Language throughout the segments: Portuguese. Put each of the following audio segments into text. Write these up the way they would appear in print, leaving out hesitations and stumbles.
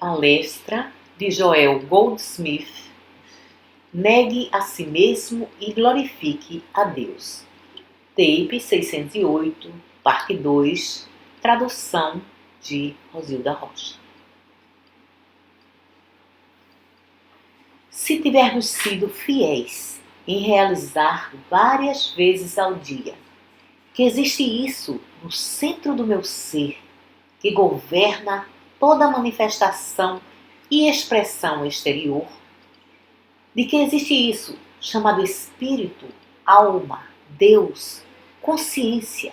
Palestra de Joel Goldsmith. Negue a si mesmo e glorifique a Deus. Tape 608, parte 2, tradução de Rosilda Rocha. Se tivermos sido fiéis em realizar várias vezes ao dia que existe isso no centro do meu ser, que governa toda manifestação e expressão exterior, de que existe isso chamado espírito, alma, Deus, consciência,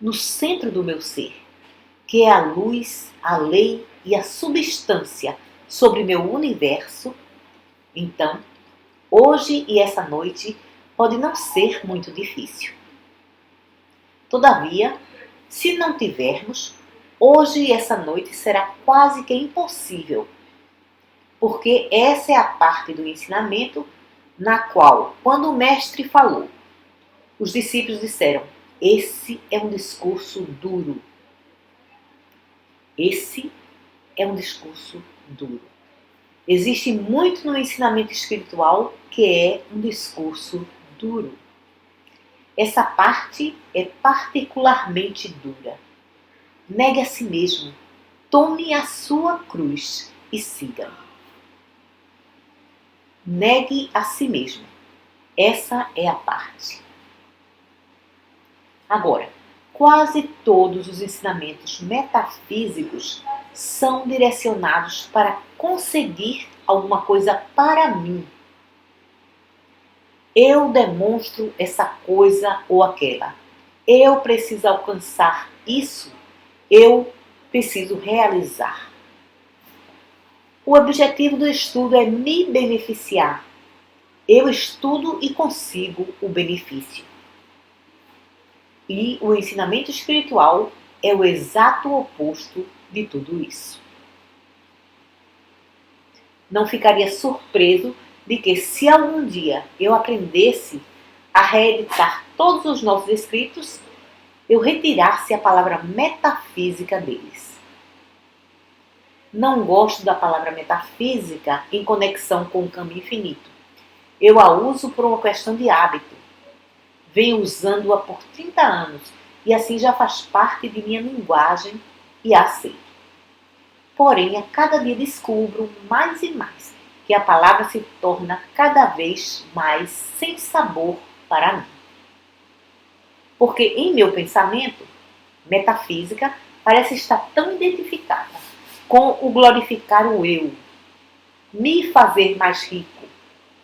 no centro do meu ser, que é a luz, a lei e a substância sobre meu universo, então, hoje e essa noite pode não ser muito difícil. Todavia, se não tivermos, hoje e essa noite será quase que impossível, porque essa é a parte do ensinamento na qual, quando o mestre falou, os discípulos disseram: esse é um discurso duro. Esse é um discurso duro. Existe muito no ensinamento espiritual que é um discurso duro. Essa parte é particularmente dura. Negue a si mesmo, tome a sua cruz e siga. Negue a si mesmo. Essa é a parte. Agora, quase todos os ensinamentos metafísicos são direcionados para conseguir alguma coisa para mim. Eu demonstro essa coisa ou aquela. Eu preciso alcançar isso. Eu preciso realizar. O objetivo do estudo é me beneficiar. Eu estudo e consigo o benefício. E o ensinamento espiritual é o exato oposto de tudo isso. Não ficaria surpreso de que, se algum dia eu aprendesse a reeditar todos os nossos escritos, eu retirasse a palavra metafísica deles. Não gosto da palavra metafísica em conexão com o caminho infinito. Eu a uso por uma questão de hábito. Venho usando-a por 30 anos e assim já faz parte de minha linguagem e a aceito. Porém, a cada dia descubro mais e mais que a palavra se torna cada vez mais sem sabor para mim. Porque em meu pensamento, metafísica parece estar tão identificada com o glorificar o eu, me fazer mais rico,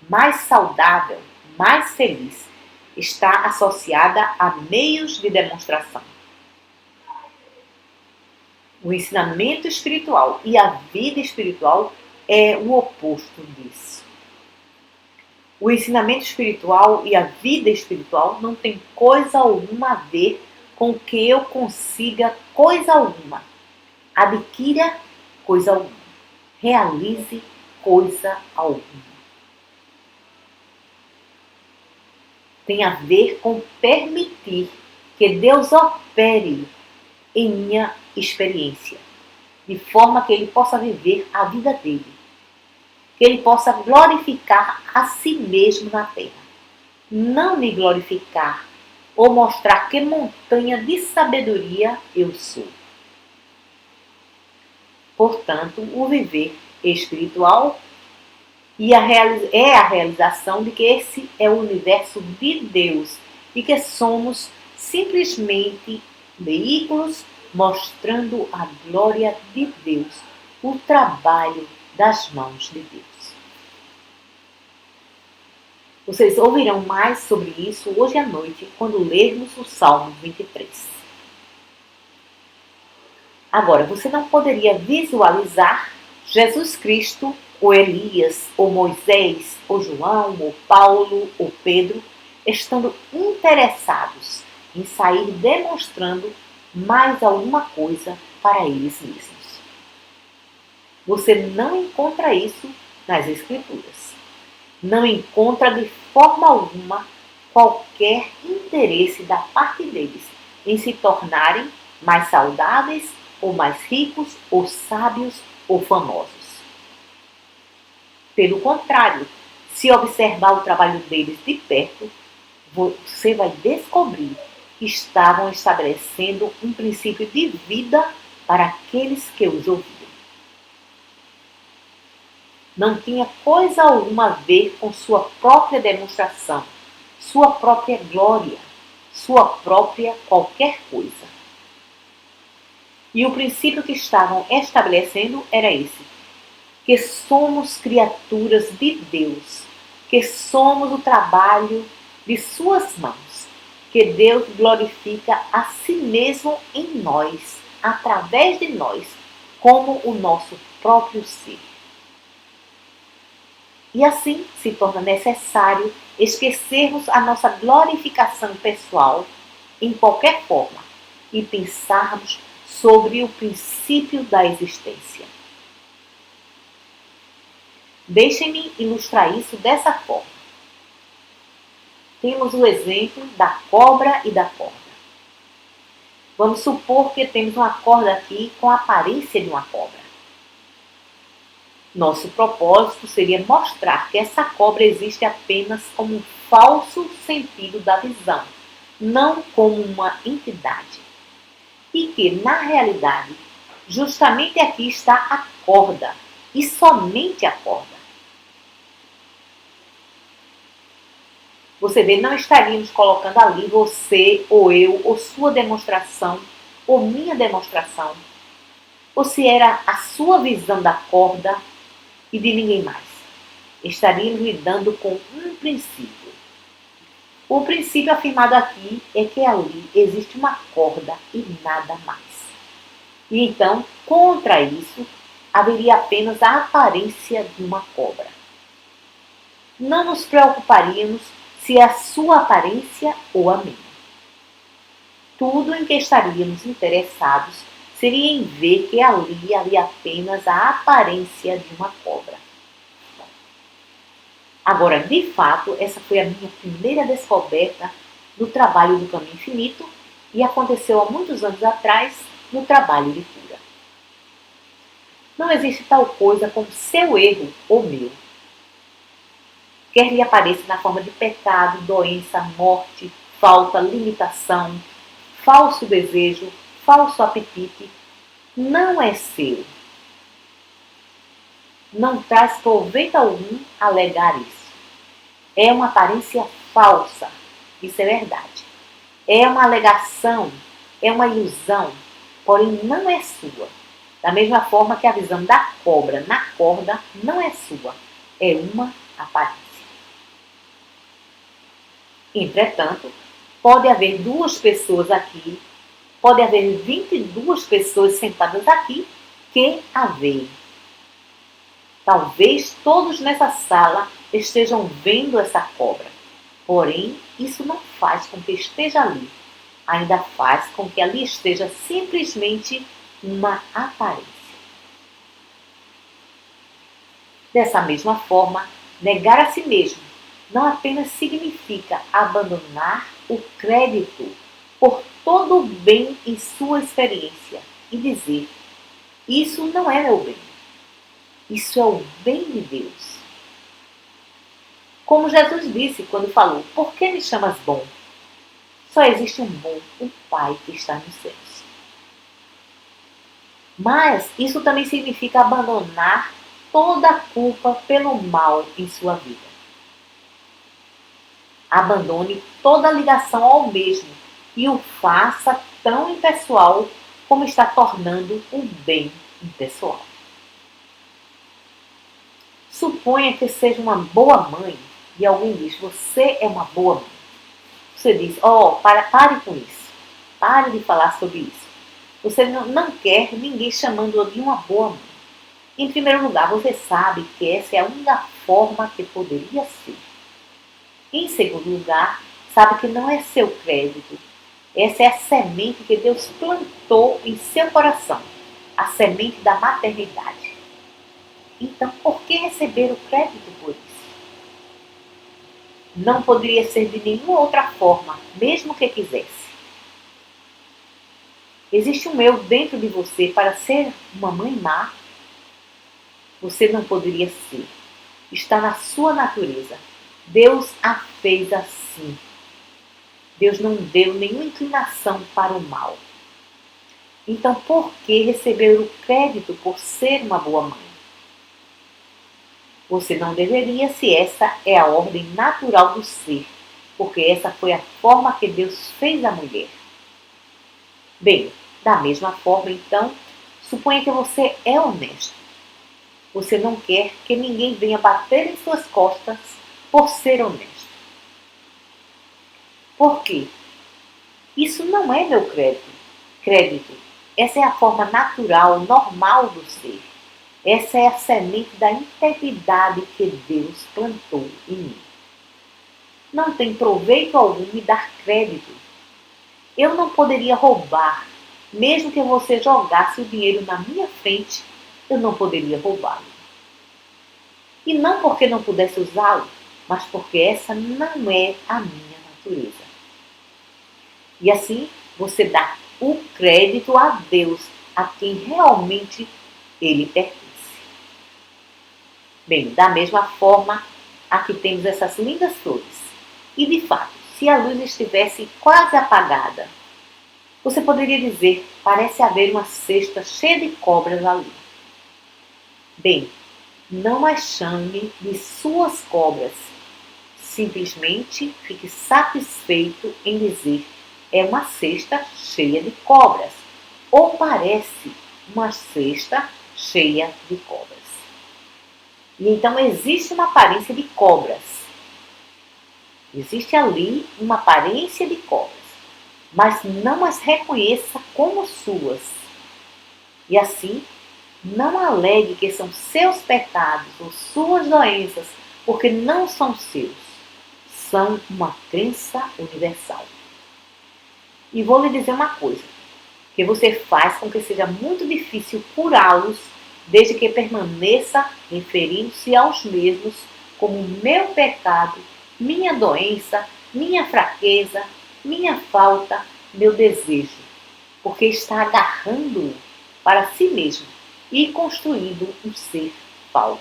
mais saudável, mais feliz, está associada a meios de demonstração. O ensinamento espiritual e a vida espiritual é o oposto disso. O ensinamento espiritual e a vida espiritual não tem coisa alguma a ver com que eu consiga coisa alguma, adquira coisa alguma, realize coisa alguma. Tem a ver com permitir que Deus opere em minha experiência, de forma que Ele possa viver a vida dele, que Ele possa glorificar a si mesmo na terra, não me glorificar ou mostrar que montanha de sabedoria eu sou. Portanto, o viver espiritual é a realização de que esse é o universo de Deus e que somos simplesmente veículos mostrando a glória de Deus, o trabalho das mãos de Deus. Vocês ouvirão mais sobre isso hoje à noite, quando lermos o Salmo 23. Agora, você não poderia visualizar Jesus Cristo, ou Elias, ou Moisés, ou João, ou Paulo, ou Pedro, estando interessados em sair demonstrando mais alguma coisa para eles mesmos. Você não encontra isso nas Escrituras. Não encontra de forma alguma qualquer interesse da parte deles em se tornarem mais saudáveis ou mais ricos, ou sábios, ou famosos. Pelo contrário, se observar o trabalho deles de perto, você vai descobrir que estavam estabelecendo um princípio de vida para aqueles que os ouviam. Não tinha coisa alguma a ver com sua própria demonstração, sua própria glória, sua própria qualquer coisa. E o princípio que estavam estabelecendo era esse: que somos criaturas de Deus, que somos o trabalho de suas mãos, que Deus glorifica a si mesmo em nós, através de nós, como o nosso próprio ser. E assim se torna necessário esquecermos a nossa glorificação pessoal em qualquer forma e pensarmos sobre o princípio da existência. Deixem-me ilustrar isso dessa forma. Temos o exemplo da cobra e da corda. Vamos supor que temos uma corda aqui com a aparência de uma cobra. Nosso propósito seria mostrar que essa cobra existe apenas como um falso sentido da visão, não como uma entidade. E que, na realidade, justamente aqui está a corda, e somente a corda. Você vê, não estaríamos colocando ali você, ou eu, ou sua demonstração, ou minha demonstração, ou se era a sua visão da corda e de ninguém mais. Estaríamos lidando com um princípio. O princípio afirmado aqui é que ali existe uma corda e nada mais. E então, contra isso, haveria apenas a aparência de uma cobra. Não nos preocuparíamos se é a sua aparência ou a minha. Tudo em que estaríamos interessados seria em ver que ali havia apenas a aparência de uma cobra. Agora, de fato, essa foi a minha primeira descoberta do trabalho do caminho infinito e aconteceu há muitos anos atrás no trabalho de cura. Não existe tal coisa como seu erro ou meu. Quer lhe apareça na forma de pecado, doença, morte, falta, limitação, falso desejo, falso apetite, não é seu. Não traz proveito algum alegar isso. É uma aparência falsa, isso é verdade. É uma alegação, é uma ilusão, porém não é sua. Da mesma forma que a visão da cobra na corda não é sua, é uma aparência. Entretanto, pode haver 2 pessoas aqui, pode haver 22 pessoas sentadas aqui que a veem. Talvez todos nessa sala estejam vendo essa cobra, porém isso não faz com que esteja ali, ainda faz com que ali esteja simplesmente uma aparência. Dessa mesma forma, negar a si mesmo não apenas significa abandonar o crédito por todo o bem em sua experiência e dizer: isso não é meu bem, isso é o bem de Deus. Como Jesus disse quando falou: por que me chamas bom? Só existe um bom, o Pai que está nos céus. Mas isso também significa abandonar toda a culpa pelo mal em sua vida. Abandone toda a ligação ao mesmo e o faça tão impessoal como está tornando o bem impessoal. Suponha que seja uma boa mãe e alguém diz: você é uma boa mãe. Você diz: pare com isso. Pare de falar sobre isso. Você não quer ninguém chamando-a de uma boa mãe. Em primeiro lugar, você sabe que essa é a única forma que poderia ser. Em segundo lugar, sabe que não é seu crédito. Essa é a semente que Deus plantou em seu coração, a semente da maternidade. Então, por que receber o crédito por isso? Não poderia ser de nenhuma outra forma, mesmo que quisesse. Existe um eu dentro de você para ser uma mãe má? Você não poderia ser. Está na sua natureza. Deus a fez assim. Deus não deu nenhuma inclinação para o mal. Então, por que receber o crédito por ser uma boa mãe? Você não deveria, se essa é a ordem natural do ser, porque essa foi a forma que Deus fez a mulher. Bem, da mesma forma, então, suponha que você é honesto. Você não quer que ninguém venha bater em suas costas por ser honesto. Por quê? Isso não é meu crédito. Essa é a forma natural, normal do ser. Essa é a semente da integridade que Deus plantou em mim. Não tem proveito algum me dar crédito. Eu não poderia roubar. Mesmo que você jogasse o dinheiro na minha frente, eu não poderia roubá-lo. E não porque não pudesse usá-lo, mas porque essa não é a minha natureza. E assim, você dá o crédito a Deus, a quem realmente ele pertence. Bem, da mesma forma, aqui temos essas lindas flores. E de fato, se a luz estivesse quase apagada, você poderia dizer, parece haver uma cesta cheia de cobras ali. Bem, não as chame de suas cobras. Simplesmente fique satisfeito em dizer, é uma cesta cheia de cobras. Ou parece uma cesta cheia de cobras. E então existe uma aparência de cobras. Existe ali uma aparência de cobras. Mas não as reconheça como suas. E assim, não alegue que são seus pecados ou suas doenças, porque não são seus. São uma crença universal. E vou lhe dizer uma coisa, que você faz com que seja muito difícil curá-los, desde que permaneça referindo-se aos mesmos como meu pecado, minha doença, minha fraqueza, minha falta, meu desejo, porque está agarrando-o para si mesmo e construindo um ser falso.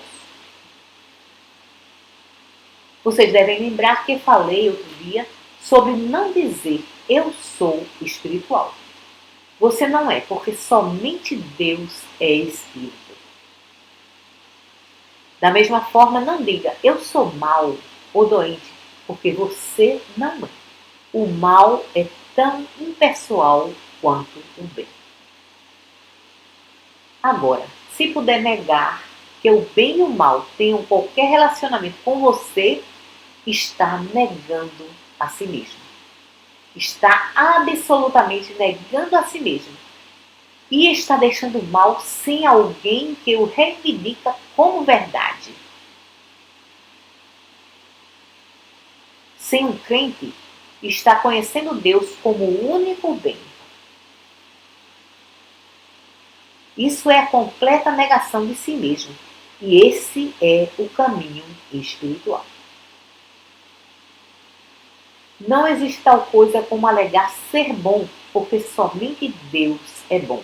Vocês devem lembrar que falei outro dia sobre não dizer eu sou espiritual. Você não é, porque somente Deus é espírito. Da mesma forma, não diga eu sou mau ou doente, porque você não é. O mal é tão impessoal quanto o bem. Agora, se puder negar que o bem e o mal tenham qualquer relacionamento com você, está negando a si mesmo. Está absolutamente negando a si mesmo. E está deixando o mal sem alguém que o reivindica como verdade. Sem um crente, está conhecendo Deus como o único bem. Isso é a completa negação de si mesmo. E esse é o caminho espiritual. Não existe tal coisa como alegar ser bom, porque somente Deus é bom.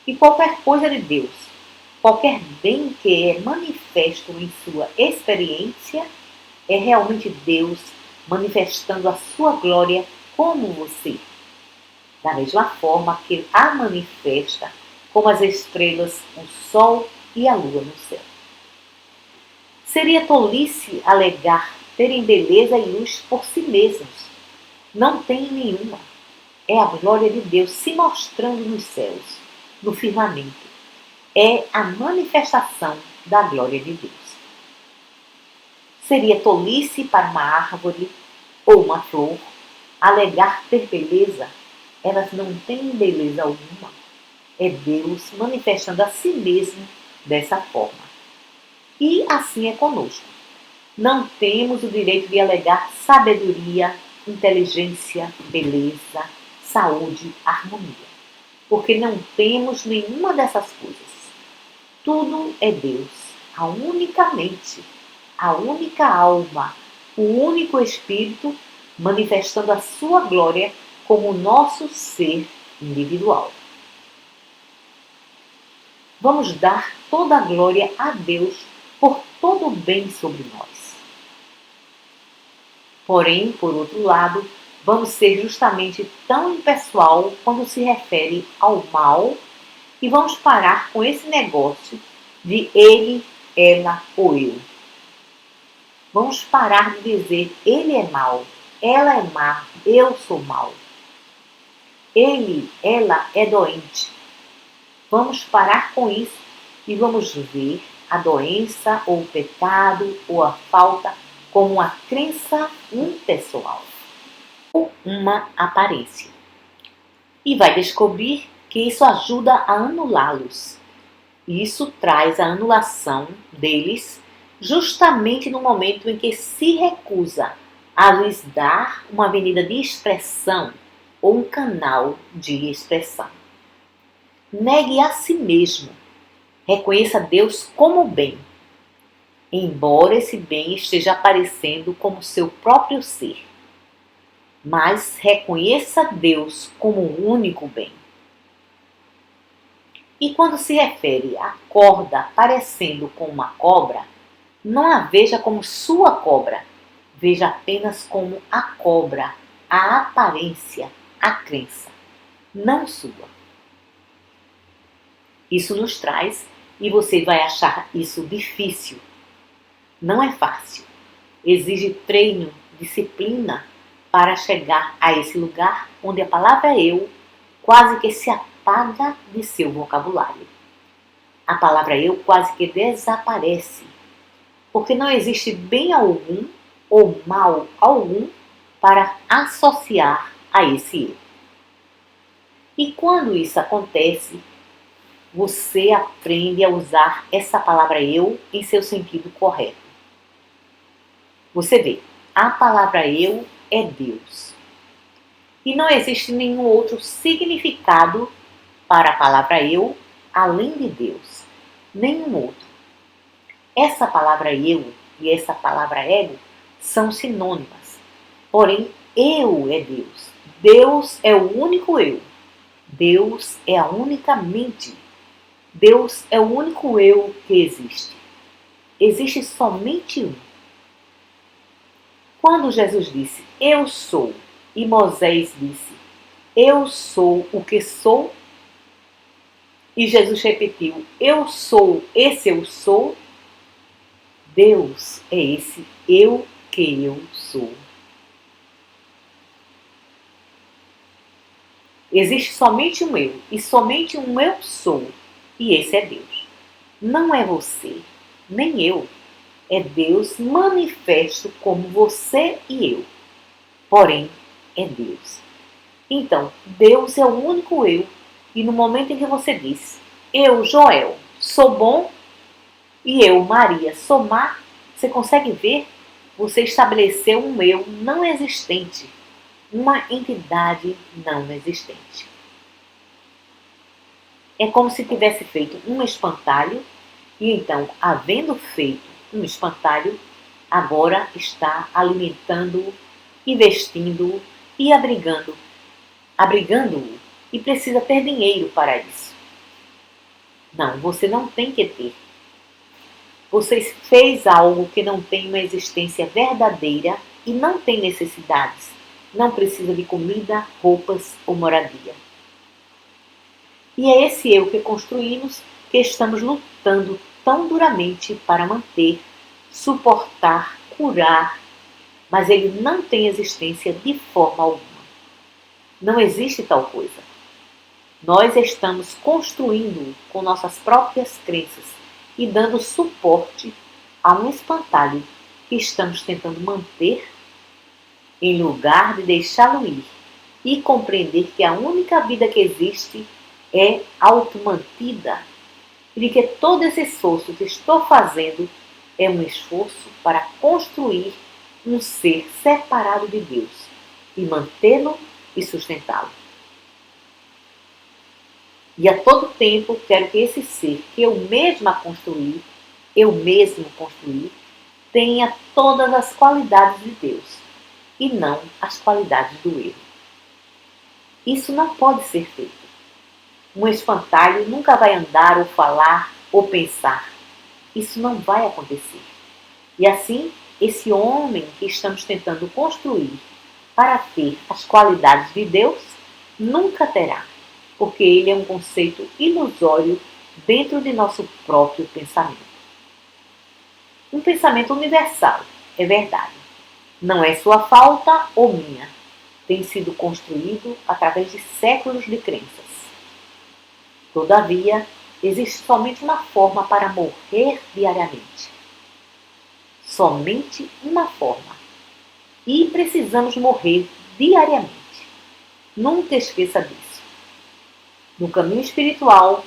E qualquer coisa de Deus, qualquer bem que é manifesto em sua experiência, é realmente Deus manifestando a sua glória como você. Da mesma forma que a manifesta como as estrelas, o sol e a lua no céu. Seria tolice alegar terem beleza e luz por si mesmos. Não tem nenhuma. É a glória de Deus se mostrando nos céus, no firmamento. É a manifestação da glória de Deus. Seria tolice para uma árvore ou uma flor alegar ter beleza. Elas não têm beleza alguma. É Deus manifestando a si mesmo dessa forma. E assim é conosco. Não temos o direito de alegar sabedoria, inteligência, beleza, saúde, harmonia. Porque não temos nenhuma dessas coisas. Tudo é Deus, a única mente, a única alma, o único Espírito manifestando a sua glória como o nosso ser individual. Vamos dar toda a glória a Deus por todo o bem sobre nós. Porém, por outro lado, vamos ser justamente tão impessoal quando se refere ao mal e vamos parar com esse negócio de ele, ela ou eu. Vamos parar de dizer ele é mau, ela é má, eu sou mau. Ele, ela é doente. Vamos parar com isso e vamos ver a doença ou o pecado ou a falta como uma crença impessoal ou uma aparência. E vai descobrir que isso ajuda a anulá-los. Isso traz a anulação deles justamente no momento em que se recusa a lhes dar uma avenida de expressão ou um canal de expressão. Negue a si mesmo. Reconheça Deus como bem, embora esse bem esteja aparecendo como seu próprio ser. Mas reconheça Deus como o único bem. E quando se refere à corda parecendo com uma cobra, não a veja como sua cobra, veja apenas como a cobra, a aparência, a crença, não sua. Isso nos traz, e você vai achar isso difícil. Não é fácil. Exige treino, disciplina para chegar a esse lugar onde a palavra eu quase que se apaga de seu vocabulário. A palavra eu quase que desaparece, porque não existe bem algum ou mal algum para associar a esse eu. E quando isso acontece, você aprende a usar essa palavra eu em seu sentido correto. Você vê, a palavra eu é Deus. E não existe nenhum outro significado para a palavra eu além de Deus. Nenhum outro. Essa palavra eu e essa palavra ego são sinônimas. Porém, eu é Deus. Deus é o único eu. Deus é a única mente. Deus é o único eu que existe. Existe somente um. Quando Jesus disse, eu sou, e Moisés disse, eu sou o que sou, e Jesus repetiu, eu sou, esse eu sou, Deus é esse eu que eu sou. Existe somente um eu, e somente um eu sou, e esse é Deus. Não é você, nem eu. É Deus manifesto como você e eu. Porém, é Deus. Então, Deus é o único eu. E no momento em que você diz, eu, Joel, sou bom, e eu, Maria, sou má, você consegue ver? Você estabeleceu um eu não existente. Uma entidade não existente. É como se tivesse feito um espantalho e então, havendo feito um espantalho, agora está alimentando-o e vestindo-o e abrigando-o e precisa ter dinheiro para isso. Não, você não tem que ter. Você fez algo que não tem uma existência verdadeira e não tem necessidades. Não precisa de comida, roupas ou moradia. E é esse eu que construímos que estamos lutando tão duramente para manter, suportar, curar, mas ele não tem existência de forma alguma. Não existe tal coisa. Nós estamos construindo com nossas próprias crenças e dando suporte a um espantalho que estamos tentando manter em lugar de deixá-lo ir e compreender que a única vida que existe é automantida e de que todo esse esforço que estou fazendo é um esforço para construir um ser separado de Deus e mantê-lo e sustentá-lo. E a todo tempo quero que esse ser que eu mesmo construí, tenha todas as qualidades de Deus e não as qualidades do erro. Isso não pode ser feito. Um espantalho nunca vai andar ou falar ou pensar. Isso não vai acontecer. E assim, esse homem que estamos tentando construir para ter as qualidades de Deus, nunca terá, porque ele é um conceito ilusório dentro de nosso próprio pensamento. Um pensamento universal, é verdade. Não é sua falta ou minha. Tem sido construído através de séculos de crenças. Todavia, existe somente uma forma para morrer diariamente. Somente uma forma. E precisamos morrer diariamente. Nunca esqueça disso. No caminho espiritual,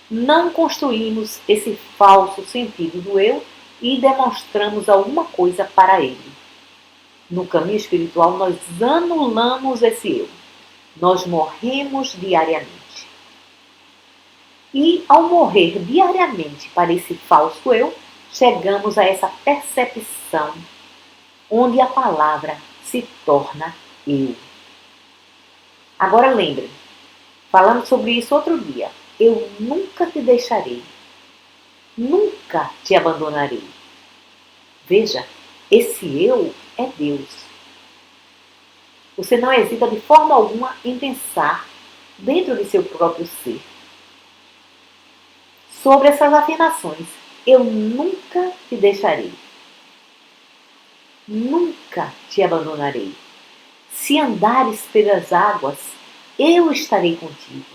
não construímos esse falso sentido do eu e demonstramos alguma coisa para ele. No caminho espiritual, nós anulamos esse eu. Nós morremos diariamente. E ao morrer diariamente para esse falso eu, chegamos a essa percepção onde a palavra se torna eu. Agora lembre, falamos sobre isso outro dia. Eu nunca te deixarei. Nunca te abandonarei. Veja, esse eu é Deus. Você não hesita de forma alguma em pensar dentro de seu próprio ser sobre essas afirmações. Eu nunca te deixarei. Nunca te abandonarei. Se andares pelas águas, eu estarei contigo.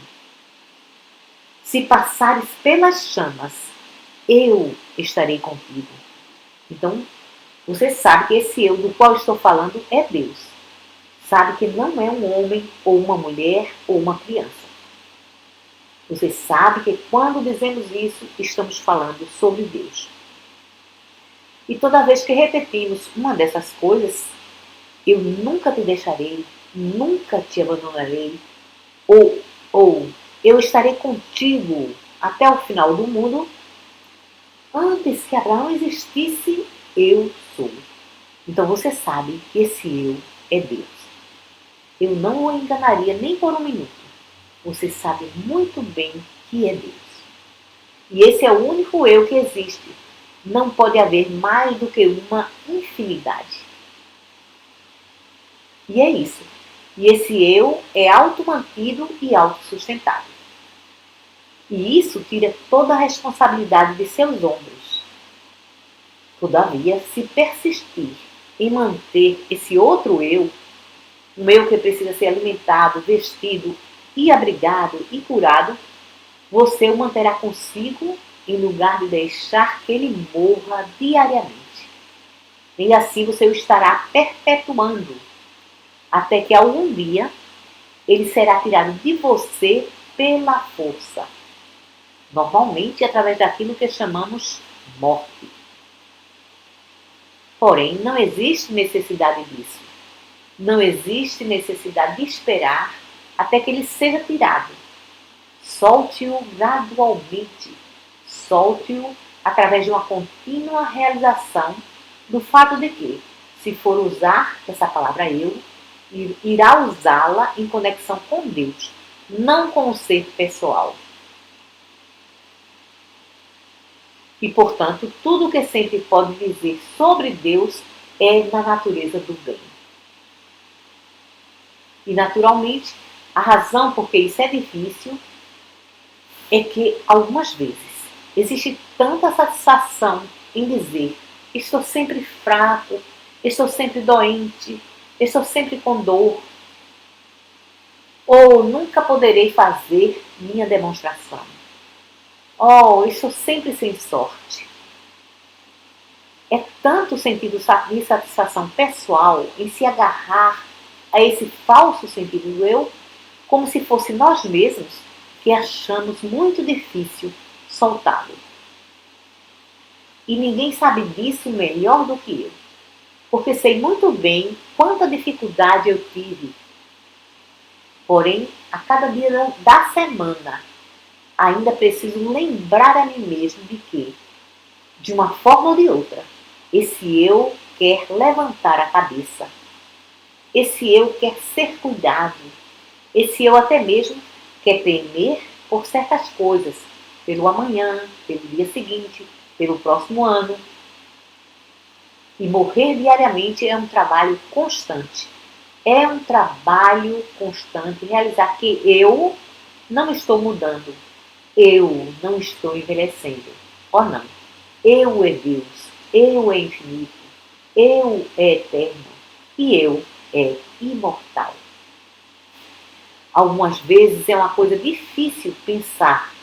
Se passares pelas chamas, eu estarei contigo. Então, você sabe que esse eu do qual estou falando é Deus. Sabe que não é um homem ou uma mulher ou uma criança. Você sabe que quando dizemos isso, estamos falando sobre Deus. E toda vez que repetimos uma dessas coisas, eu nunca te deixarei, nunca te abandonarei, ou eu estarei contigo até o final do mundo, antes que Abraão existisse, eu sou. Então você sabe que esse eu é Deus. Eu não o enganaria nem por um minuto. Você sabe muito bem que é Deus. E esse é o único eu que existe. Não pode haver mais do que uma infinidade. E é isso. E esse eu é automantido e autossustentado. E isso tira toda a responsabilidade de seus ombros. Todavia, se persistir em manter esse outro eu, um eu que precisa ser alimentado, vestido e abrigado e curado, você o manterá consigo em lugar de deixar que ele morra diariamente. E assim você o estará perpetuando, até que algum dia ele será tirado de você pela força. Normalmente através daquilo que chamamos morte. Porém, não existe necessidade disso. Não existe necessidade de esperar até que ele seja tirado. Solte-o gradualmente. Solte-o através de uma contínua realização do fato de que, se for usar essa palavra eu, irá usá-la em conexão com Deus, não com o ser pessoal. E, portanto, tudo o que sempre pode dizer sobre Deus é na natureza do bem. E, naturalmente, a razão por que isso é difícil é que, algumas vezes, existe tanta satisfação em dizer estou sempre fraco, estou sempre doente, estou sempre com dor, ou nunca poderei fazer minha demonstração. Oh, estou sempre sem sorte. É tanto sentido de satisfação pessoal em se agarrar a esse falso sentido do eu, como se fosse nós mesmos que achamos muito difícil soltá-lo. E ninguém sabe disso melhor do que eu, porque sei muito bem quanta dificuldade eu tive. Porém, a cada dia da semana, ainda preciso lembrar a mim mesmo de que, de uma forma ou de outra, esse eu quer levantar a cabeça. Esse eu quer ser cuidado. Esse eu até mesmo quer temer por certas coisas, pelo amanhã, pelo dia seguinte, pelo próximo ano. E morrer diariamente é um trabalho constante. É um trabalho constante realizar que eu não estou mudando, eu não estou envelhecendo. Oh não, eu é Deus, eu é infinito, eu é eterno e eu é imortal. Algumas vezes é uma coisa difícil pensar,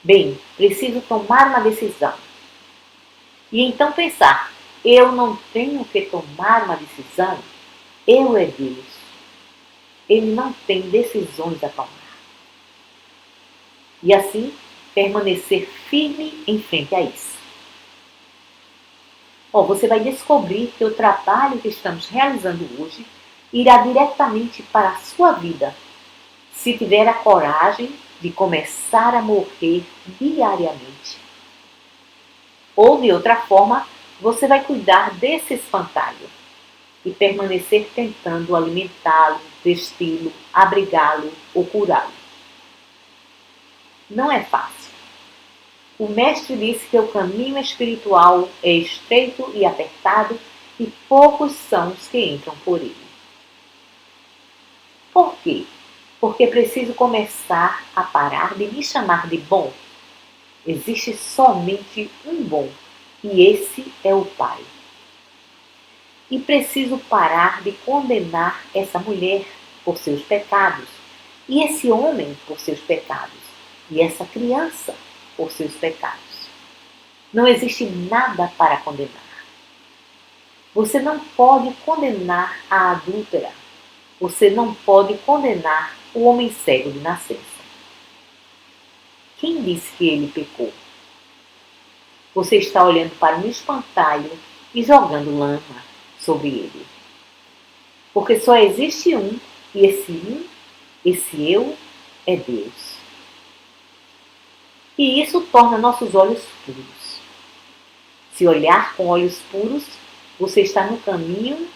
bem, preciso tomar uma decisão. E então pensar, eu não tenho que tomar uma decisão, eu é Deus. Ele não tem decisões a tomar. E assim, permanecer firme em frente a isso. Você vai descobrir que o trabalho que estamos realizando hoje irá diretamente para a sua vida, se tiver a coragem de começar a morrer diariamente. Ou, de outra forma, você vai cuidar desse espantalho e permanecer tentando alimentá-lo, vesti-lo, abrigá-lo ou curá-lo. Não é fácil. O mestre disse que o caminho espiritual é estreito e apertado e poucos são os que entram por ele. Por quê? Porque preciso começar a parar de me chamar de bom. Existe somente um bom, e esse é o Pai. E preciso parar de condenar essa mulher por seus pecados, e esse homem por seus pecados, e essa criança por seus pecados. Não existe nada para condenar. Você não pode condenar a adúltera. Você não pode condenar o homem cego de nascença. Quem disse que ele pecou? Você está olhando para um espantalho e jogando lama sobre ele. Porque só existe um, e esse eu, é Deus. E isso torna nossos olhos puros. Se olhar com olhos puros, você está no caminho.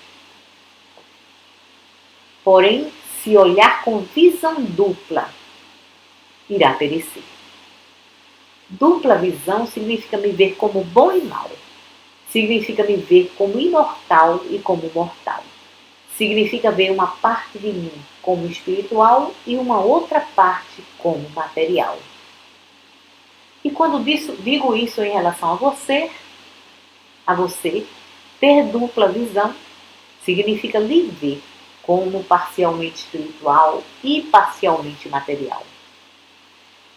Porém, se olhar com visão dupla, irá perecer. Dupla visão significa me ver como bom e mau. Significa me ver como imortal e como mortal. Significa ver uma parte de mim como espiritual e uma outra parte como material. E quando digo isso em relação a você, ter dupla visão significa lhe ver como parcialmente espiritual e parcialmente material.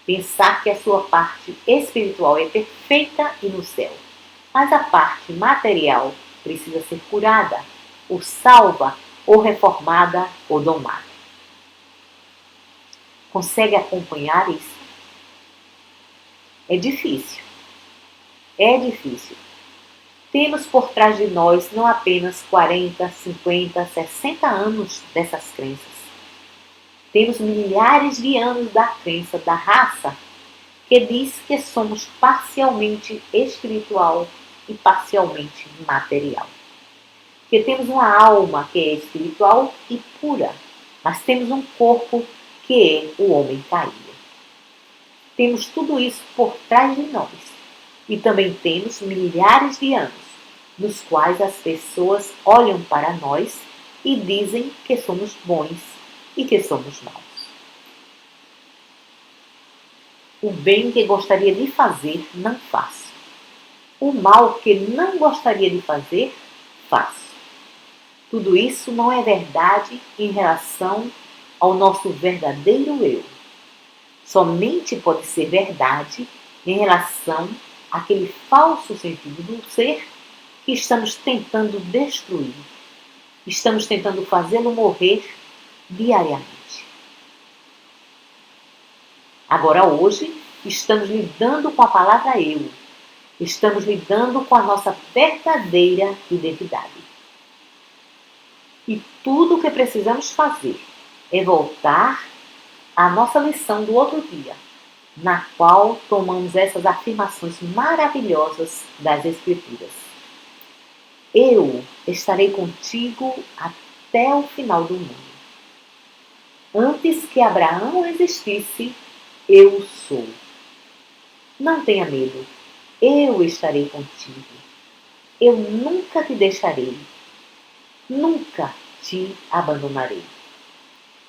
Pensar que a sua parte espiritual é perfeita e no céu, mas a parte material precisa ser curada, ou salva, ou reformada, ou domada. Consegue acompanhar isso? É difícil. É difícil. Temos por trás de nós não apenas 40, 50, 60 anos dessas crenças. Temos milhares de anos da crença da raça que diz que somos parcialmente espiritual e parcialmente material. Que temos uma alma que é espiritual e pura, mas temos um corpo que é o homem caído. Temos tudo isso por trás de nós. E também temos milhares de anos, nos quais as pessoas olham para nós e dizem que somos bons e que somos maus. O bem que gostaria de fazer, não faço. O mal que não gostaria de fazer, faço. Tudo isso não é verdade em relação ao nosso verdadeiro eu. Somente pode ser verdade em relação àquele falso sentido do ser que estamos tentando destruir. Estamos tentando fazê-lo morrer diariamente. Agora, hoje, estamos lidando com a palavra eu. Estamos lidando com a nossa verdadeira identidade. E tudo o que precisamos fazer é voltar à nossa lição do outro dia, na qual tomamos essas afirmações maravilhosas das Escrituras. Eu estarei contigo até o final do mundo. Antes que Abraão existisse, eu sou. Não tenha medo, eu estarei contigo. Eu nunca te deixarei, nunca te abandonarei.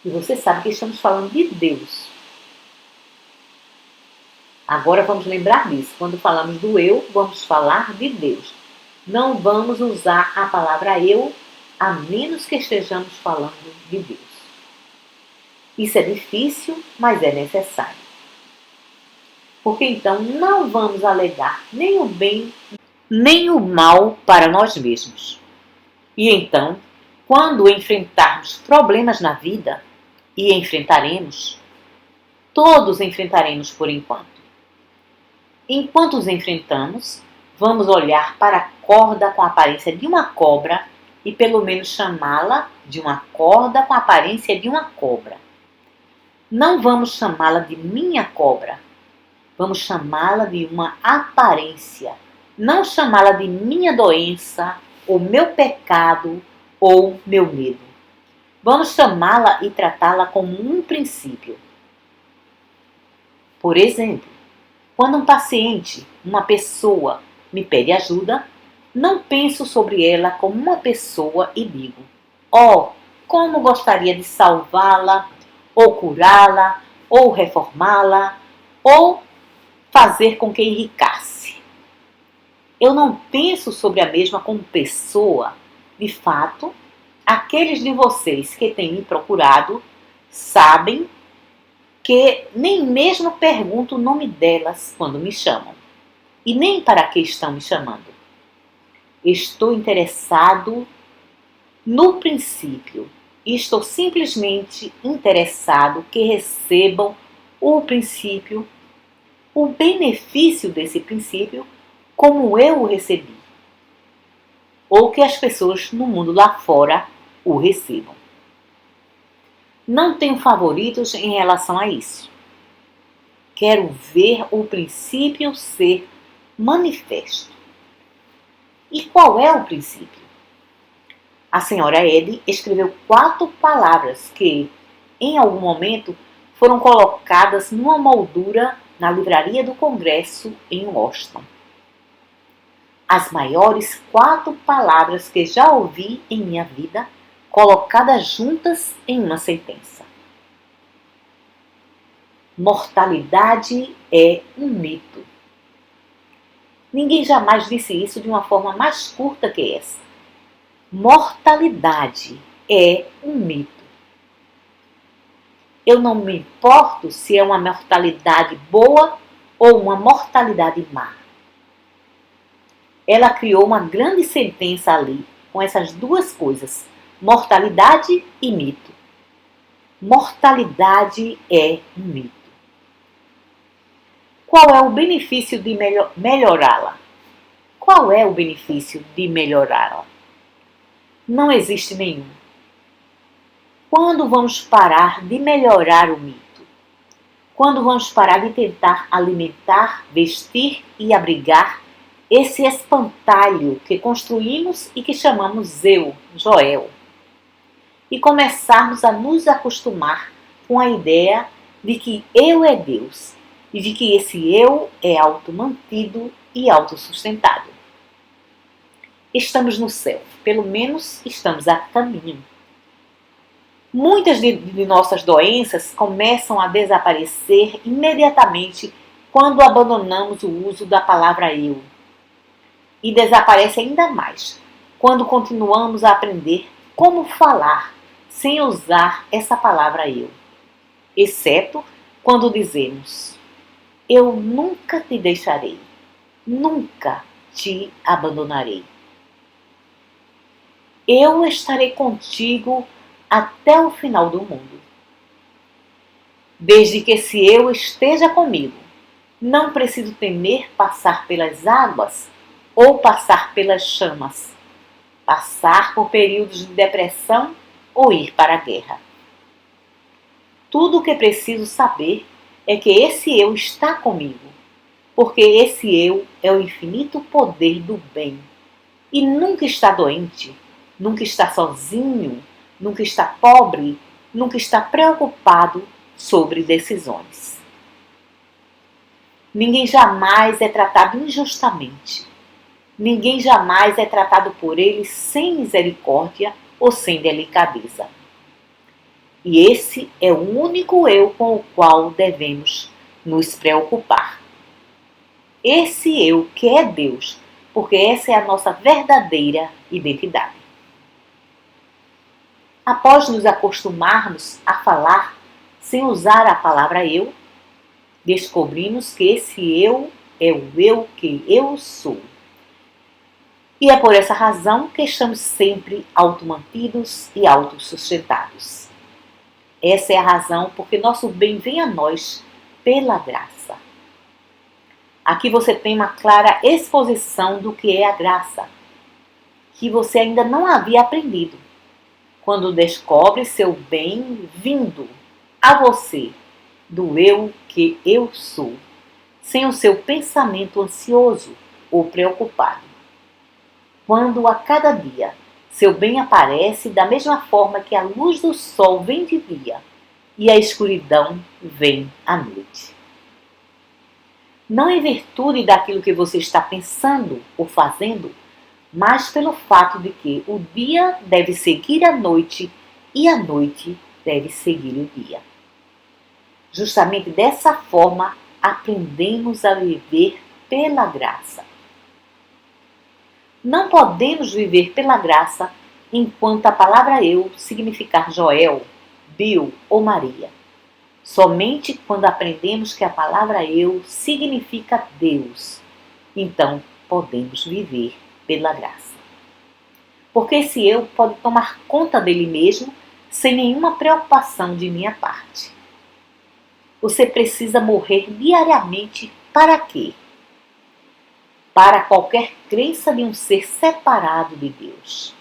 E você sabe que estamos falando de Deus. Agora vamos lembrar disso. Quando falamos do eu, vamos falar de Deus. Não vamos usar a palavra eu, a menos que estejamos falando de Deus. Isso é difícil, mas é necessário. Porque então não vamos alegar nem o bem, nem o mal para nós mesmos. E então, quando enfrentarmos problemas na vida, e enfrentaremos, todos enfrentaremos por enquanto. Enquanto os enfrentamos, vamos olhar para a corda com a aparência de uma cobra e pelo menos chamá-la de uma corda com a aparência de uma cobra. Não vamos chamá-la de minha cobra, vamos chamá-la de uma aparência. Não chamá-la de minha doença, ou meu pecado, ou meu medo. Vamos chamá-la e tratá-la como um princípio. Por exemplo, quando um paciente, uma pessoa, me pede ajuda, não penso sobre ela como uma pessoa e digo: "Oh, como gostaria de salvá-la, ou curá-la, ou reformá-la, ou fazer com que enriqueça." Eu não penso sobre a mesma como pessoa. De fato, aqueles de vocês que têm me procurado sabem que nem mesmo pergunto o nome delas quando me chamam. E nem para que estão me chamando. Estou interessado no princípio. E estou simplesmente interessado que recebam o princípio, o benefício desse princípio, como eu o recebi. Ou que as pessoas no mundo lá fora o recebam. Não tenho favoritos em relação a isso. Quero ver o princípio ser manifesto. E qual é o princípio? A senhora Eddy escreveu 4 palavras que, em algum momento, foram colocadas numa moldura na livraria do Congresso em Washington. As maiores 4 palavras que já ouvi em minha vida, colocadas juntas em uma sentença. Mortalidade é um mito. Ninguém jamais disse isso de uma forma mais curta que essa. Mortalidade é um mito. Eu não me importo se é uma mortalidade boa ou uma mortalidade má. Ela criou uma grande sentença ali com essas 2 coisas, mortalidade e mito. Mortalidade é um mito. Qual é o benefício de melhorá-la? Qual é o benefício de melhorá-la? Não existe nenhum. Quando vamos parar de melhorar o mito? Quando vamos parar de tentar alimentar, vestir e abrigar esse espantalho que construímos e que chamamos eu, Joel? E começarmos a nos acostumar com a ideia de que eu é Deus e de que esse eu é automantido e autossustentado. Estamos no céu, pelo menos estamos a caminho. Muitas de nossas doenças começam a desaparecer imediatamente quando abandonamos o uso da palavra eu. E desaparece ainda mais quando continuamos a aprender como falar sem usar essa palavra eu. Exceto quando dizemos: eu nunca te deixarei, nunca te abandonarei. Eu estarei contigo até o final do mundo. Desde que esse eu esteja comigo, não preciso temer passar pelas águas ou passar pelas chamas, passar por períodos de depressão ou ir para a guerra. Tudo o que preciso saber é que esse eu está comigo, porque esse eu é o infinito poder do bem e nunca está doente, nunca está sozinho, nunca está pobre, nunca está preocupado sobre decisões. Ninguém jamais é tratado injustamente. Ninguém jamais é tratado por ele sem misericórdia ou sem delicadeza. E esse é o único eu com o qual devemos nos preocupar. Esse eu que é Deus, porque essa é a nossa verdadeira identidade. Após nos acostumarmos a falar sem usar a palavra eu, descobrimos que esse eu é o eu que eu sou. E é por essa razão que estamos sempre automantidos e autossustentados. Essa é a razão porque nosso bem vem a nós pela graça. Aqui você tem uma clara exposição do que é a graça, que você ainda não havia aprendido, quando descobre seu bem vindo a você do eu que eu sou, sem o seu pensamento ansioso ou preocupado. Quando a cada dia seu bem aparece da mesma forma que a luz do sol vem de dia e a escuridão vem à noite. Não em virtude daquilo que você está pensando ou fazendo, mas pelo fato de que o dia deve seguir a noite e a noite deve seguir o dia. Justamente dessa forma, aprendemos a viver pela graça. Não podemos viver pela graça enquanto a palavra eu significar Joel, Bill ou Maria. Somente quando aprendemos que a palavra eu significa Deus, então podemos viver pela graça. Porque esse eu pode tomar conta dele mesmo sem nenhuma preocupação de minha parte. Você precisa morrer diariamente para quê? Para qualquer crença de um ser separado de Deus.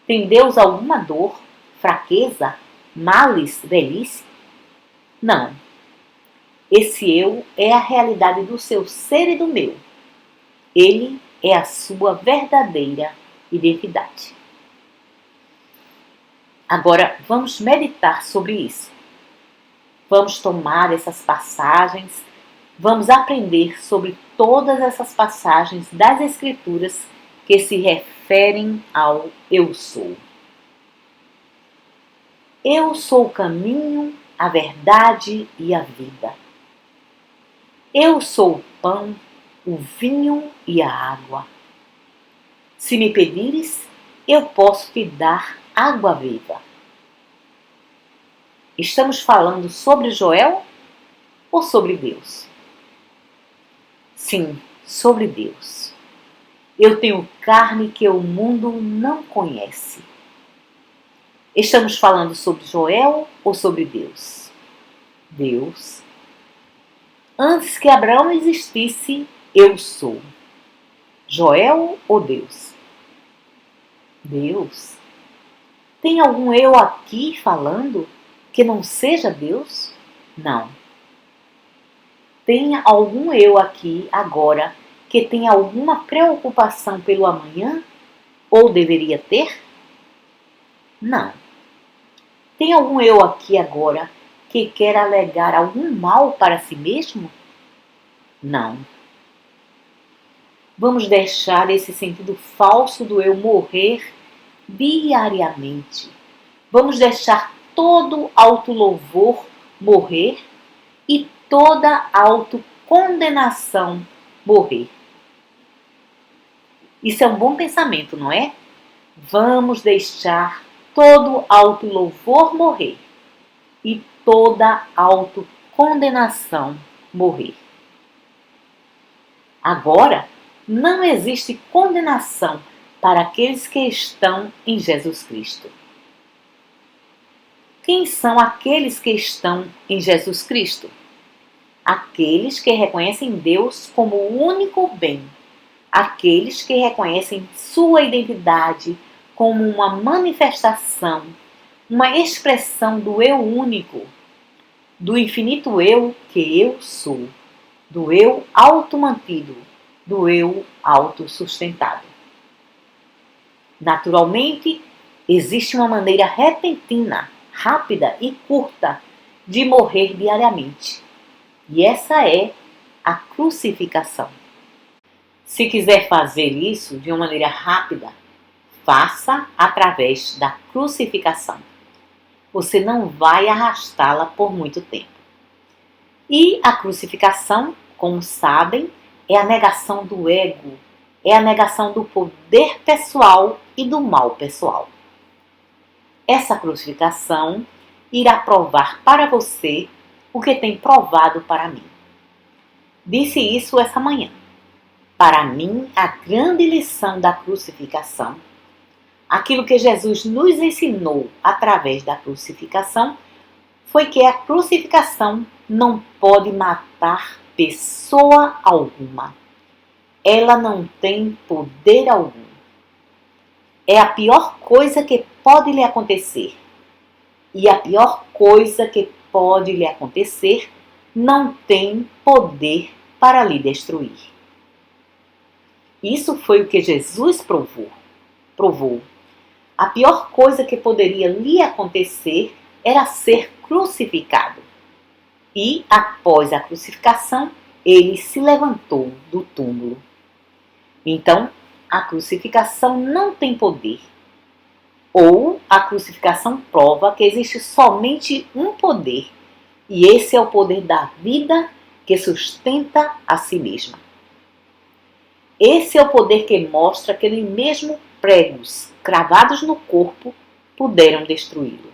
Tem Deus alguma dor, fraqueza, males, velhice? Não. Esse eu é a realidade do seu ser e do meu. Ele é a sua verdadeira identidade. Agora vamos meditar sobre isso. Vamos tomar essas passagens, vamos aprender sobre todas essas passagens das Escrituras que se referem ao eu sou. Eu sou o caminho, a verdade e a vida. Eu sou o pão, o vinho e a água. Se me pedires, eu posso te dar água viva. Estamos falando sobre Joel ou sobre Deus? Sim, sobre Deus. Eu tenho carne que o mundo não conhece. Estamos falando sobre Joel ou sobre Deus? Deus. Antes que Abraão existisse, eu sou. Joel ou Deus? Deus. Tem algum eu aqui falando que não seja Deus? Não. Tem algum eu aqui agora que tenha alguma preocupação pelo amanhã? Ou deveria ter? Não. Tem algum eu aqui agora que quer alegar algum mal para si mesmo? Não. Vamos deixar esse sentido falso do eu morrer diariamente. Vamos deixar todo autolouvor morrer e toda autocondenação morrer. Isso é um bom pensamento, não é? Vamos deixar todo autolouvor morrer e toda autocondenação morrer. Agora, não existe condenação para aqueles que estão em Jesus Cristo. Quem são aqueles que estão em Jesus Cristo? Aqueles que reconhecem Deus como o único bem. Aqueles que reconhecem sua identidade como uma manifestação, uma expressão do eu único, do infinito eu que eu sou, do eu automantido, do eu autossustentado. Naturalmente, Existe uma maneira repentina, rápida e curta de morrer diariamente. E essa é a crucificação. Se quiser fazer isso de uma maneira rápida, faça através da crucificação. Você não vai arrastá-la por muito tempo. E a crucificação, como sabem, é a negação do ego, é a negação do poder pessoal e do mal pessoal. Essa crucificação irá provar para você o que tem provado para mim. Disse isso essa manhã. Para mim, a grande lição da crucificação, aquilo que Jesus nos ensinou através da crucificação, foi que a crucificação não pode matar pessoa alguma. Ela não tem poder algum. É a pior coisa que pode lhe acontecer. E a pior coisa que pode lhe acontecer não tem poder para lhe destruir. Isso foi o que Jesus provou. A pior coisa que poderia lhe acontecer era ser crucificado. E, após a crucificação, ele se levantou do túmulo. Então, a crucificação não tem poder. Ou a crucificação prova que existe somente um poder, e esse é o poder da vida que sustenta a si mesma. Esse é o poder que mostra que nem mesmo pregos cravados no corpo puderam destruí-lo.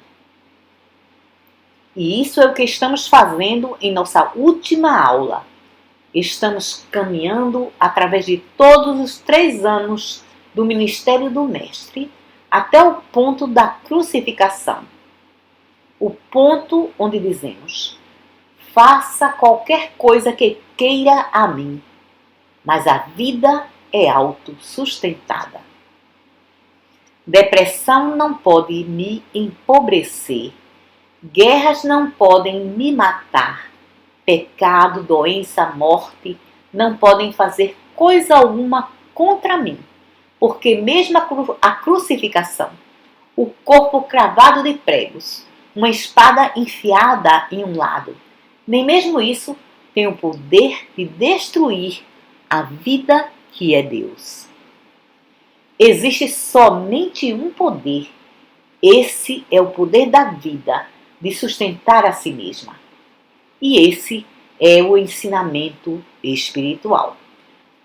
E isso é o que estamos fazendo em nossa última aula. Estamos caminhando através de todos os 3 anos do ministério do Mestre até o ponto da crucificação. O ponto onde dizemos: faça qualquer coisa que queira a mim, mas a vida é autossustentada. Depressão não pode me empobrecer. Guerras não podem me matar. Pecado, doença, morte não podem fazer coisa alguma contra mim. Porque mesmo a crucificação, o corpo cravado de pregos, uma espada enfiada em um lado, nem mesmo isso tem o poder de destruir a vida que é Deus. Existe somente um poder. Esse é o poder da vida, de sustentar a si mesma. E esse é o ensinamento espiritual.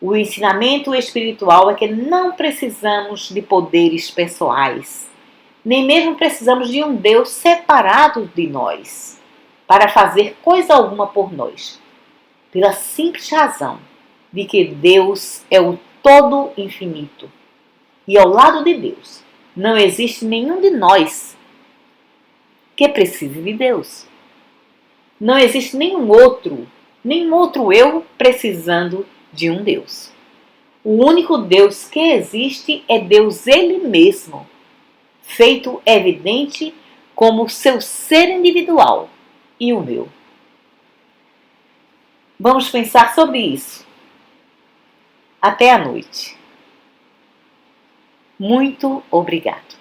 O ensinamento espiritual é que não precisamos de poderes pessoais, nem mesmo precisamos de um Deus separado de nós, para fazer coisa alguma por nós, pela simples razão de que Deus é o todo infinito. E ao lado de Deus, não existe nenhum de nós que precise de Deus. Não existe nenhum outro eu precisando de um Deus. O único Deus que existe é Deus Ele mesmo, feito evidente como o seu ser individual e o meu. Vamos pensar sobre isso. Até a noite. Muito obrigado.